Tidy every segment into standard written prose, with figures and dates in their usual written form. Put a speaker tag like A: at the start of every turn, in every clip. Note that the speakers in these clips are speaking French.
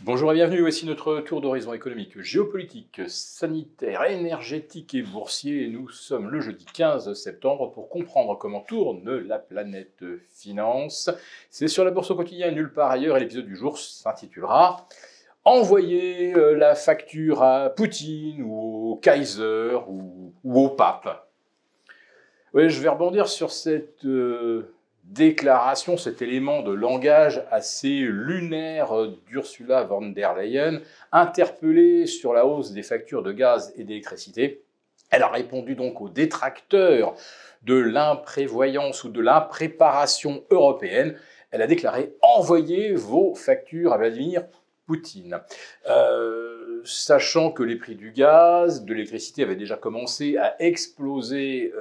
A: Bonjour et bienvenue, voici notre tour d'horizon économique, géopolitique, sanitaire, énergétique et boursier. Nous sommes le jeudi 15 septembre pour comprendre comment tourne la planète finance. C'est sur la bourse au quotidien et nulle part ailleurs et l'épisode du jour s'intitulera « Envoyer la facture à Poutine ou au Kaiser ou au pape ». Oui, je vais rebondir sur cette déclaration, cet élément de langage assez lunaire d'Ursula von der Leyen, interpellée sur la hausse des factures de gaz et d'électricité. Elle a répondu donc aux détracteurs de l'imprévoyance ou de l'impréparation européenne. Elle a déclaré « Envoyez vos factures à Vladimir Poutine ». Sachant que les prix du gaz, de l'électricité avaient déjà commencé à exploser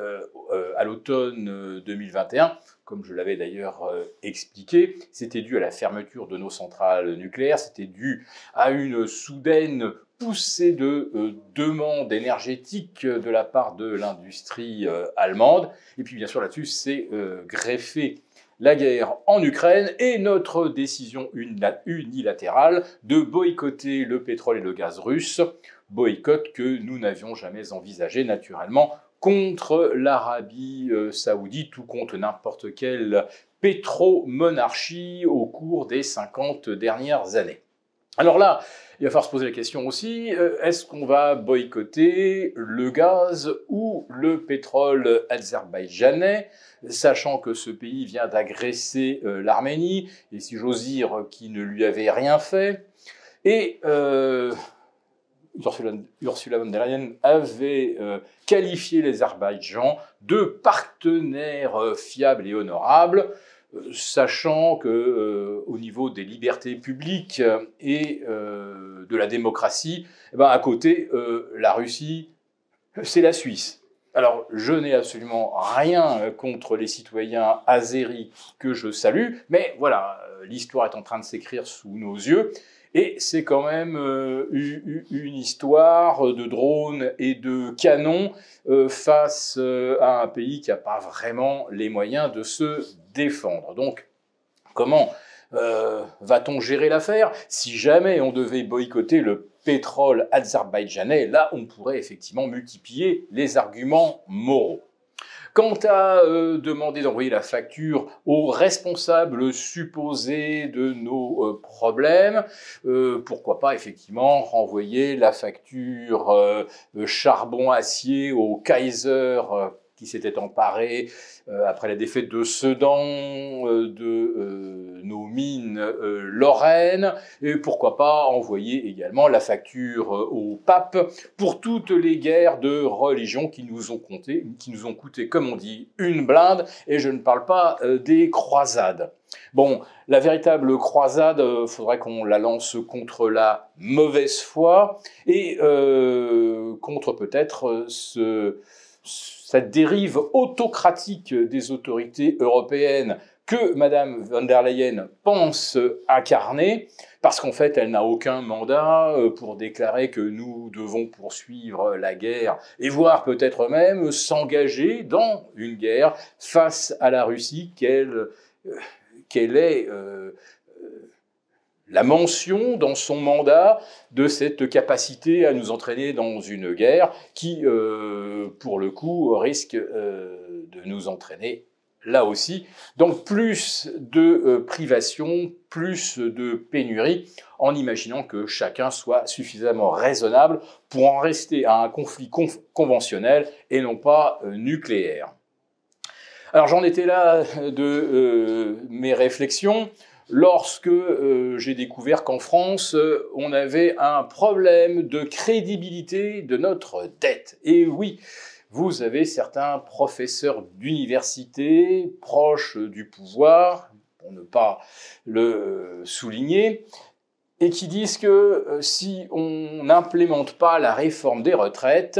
A: à l'automne 2021, comme je l'avais d'ailleurs expliqué, c'était dû à la fermeture de nos centrales nucléaires, c'était dû à une soudaine poussée de demande énergétique de la part de l'industrie allemande. Et puis bien sûr là-dessus, c'est greffé la guerre en Ukraine et notre décision unilatérale de boycotter le pétrole et le gaz russe, boycott que nous n'avions jamais envisagé naturellement contre l'Arabie saoudite ou contre n'importe quelle pétromonarchie au cours des 50 dernières années. Alors là, il va falloir se poser la question aussi, est-ce qu'on va boycotter le gaz ou le pétrole azerbaïdjanais, sachant que ce pays vient d'agresser l'Arménie, et si j'ose dire, qui ne lui avait rien fait. Et Ursula von der Leyen avait qualifié l'Azerbaïdjan de partenaire fiable et honorable, sachant que au niveau des libertés publiques et de la démocratie, à côté, la Russie, c'est la Suisse. Alors, je n'ai absolument rien contre les citoyens azéris que je salue, mais voilà, l'histoire est en train de s'écrire sous nos yeux. Et c'est quand même une histoire de drones et de canons face à un pays qui n'a pas vraiment les moyens de se défendre. Donc, comment va-t-on gérer l'affaire? Si jamais on devait boycotter le pétrole azerbaïdjanais, là, on pourrait effectivement multiplier les arguments moraux. Quant à demander d'envoyer la facture aux responsables supposés de nos problèmes, pourquoi pas effectivement renvoyer la facture charbon-acier au Kaiser qui s'était emparé après la défaite de Sedan de nos mines lorraines, et pourquoi pas envoyer également la facture au pape pour toutes les guerres de religion qui nous ont coûté, comme on dit, une blinde, et je ne parle pas des croisades. Bon, la véritable croisade, faudrait qu'on la lance contre la mauvaise foi et contre peut-être cette dérive autocratique des autorités européennes que Madame von der Leyen pense incarner, parce qu'en fait, elle n'a aucun mandat pour déclarer que nous devons poursuivre la guerre et voire peut-être même s'engager dans une guerre face à la Russie qu'elle est la mention dans son mandat de cette capacité à nous entraîner dans une guerre qui, pour le coup, risque de nous entraîner là aussi. Donc plus de privation, plus de pénurie, en imaginant que chacun soit suffisamment raisonnable pour en rester à un conflit conventionnel et non pas nucléaire. Alors j'en étais là de mes réflexions lorsque j'ai découvert qu'en France, on avait un problème de crédibilité de notre dette. Et oui, vous avez certains professeurs d'université proches du pouvoir, pour ne pas le souligner, et qui disent que si on n'implémente pas la réforme des retraites,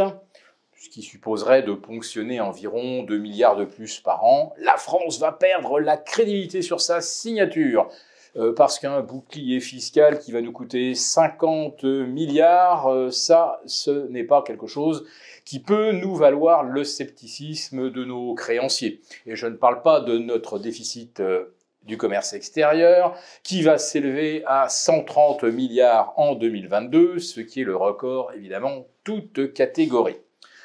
A: ce qui supposerait de ponctionner environ 2 milliards de plus par an, la France va perdre la crédibilité sur sa signature. Parce qu'un bouclier fiscal qui va nous coûter 50 milliards, ça, ce n'est pas quelque chose qui peut nous valoir le scepticisme de nos créanciers. Et je ne parle pas de notre déficit du commerce extérieur, qui va s'élever à 130 milliards en 2022, ce qui est le record, évidemment, toute catégorie.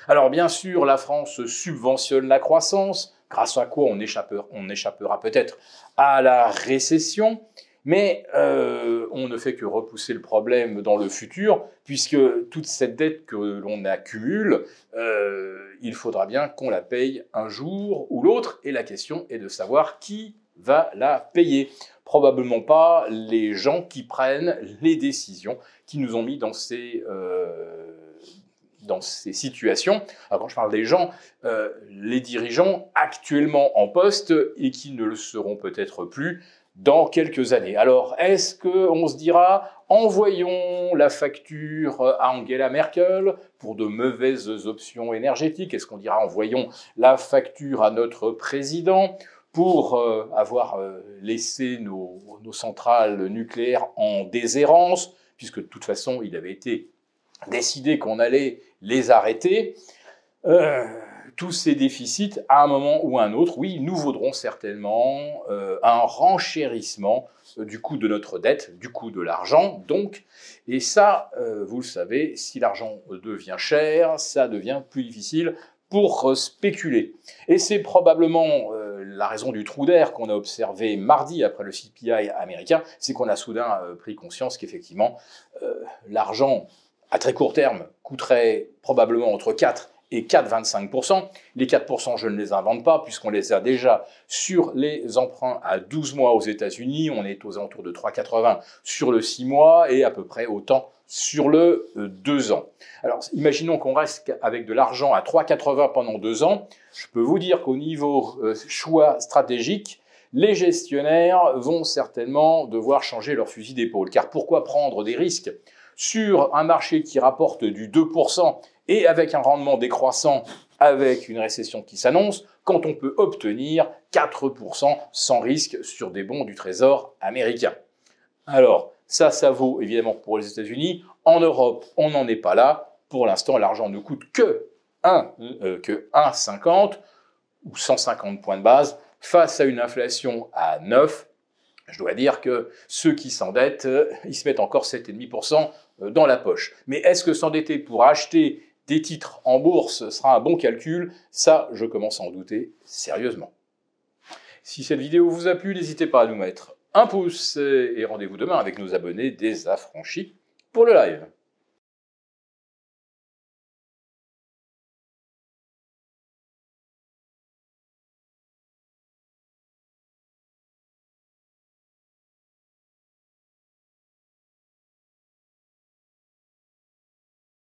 A: Alors bien sûr, la France subventionne la croissance, grâce à quoi on échappera peut-être à la récession, mais on ne fait que repousser le problème dans le futur, puisque toute cette dette que l'on accumule, il faudra bien qu'on la paye un jour ou l'autre, et la question est de savoir qui va la payer. Probablement pas les gens qui prennent les décisions, qui nous ont mis dans ces situations. Alors quand je parle des gens, les dirigeants actuellement en poste et qui ne le seront peut-être plus dans quelques années. Alors, est-ce qu'on se dira, envoyons la facture à Angela Merkel pour de mauvaises options énergétiques? Est-ce qu'on dira, envoyons la facture à notre président pour avoir laissé nos centrales nucléaires en déshérence, puisque de toute façon, il avait été décidé qu'on allait les arrêter? Tous ces déficits, à un moment ou à un autre, oui, nous vaudront certainement un renchérissement du coût de notre dette, du coût de l'argent, donc. Et ça, vous le savez, si l'argent devient cher, ça devient plus difficile pour spéculer. Et c'est probablement la raison du trou d'air qu'on a observé mardi après le CPI américain, c'est qu'on a soudain pris conscience qu'effectivement, l'argent à très court terme coûterait probablement entre 4 et 4,25%. Les 4%, je ne les invente pas, puisqu'on les a déjà sur les emprunts à 12 mois aux États-Unis. On est aux alentours de 3,80 sur le 6 mois et à peu près autant sur le 2 ans. Alors, imaginons qu'on reste avec de l'argent à 3,80 pendant 2 ans. Je peux vous dire qu'au niveau choix stratégique, les gestionnaires vont certainement devoir changer leur fusil d'épaule. Car pourquoi prendre des risques sur un marché qui rapporte du 2% et avec un rendement décroissant, avec une récession qui s'annonce, quand on peut obtenir 4% sans risque sur des bons du Trésor américain? Alors, ça vaut évidemment pour les États-Unis. En Europe, on n'en est pas là. Pour l'instant, l'argent ne coûte que 1,50 ou 150 points de base face à une inflation à 9. Je dois dire que ceux qui s'endettent, ils se mettent encore 7,5% dans la poche. Mais est-ce que s'endetter pour acheter des titres en bourse sera un bon calcul? Ça, je commence à en douter sérieusement. Si cette vidéo vous a plu, n'hésitez pas à nous mettre un pouce et rendez-vous demain avec nos abonnés désaffranchis pour le live.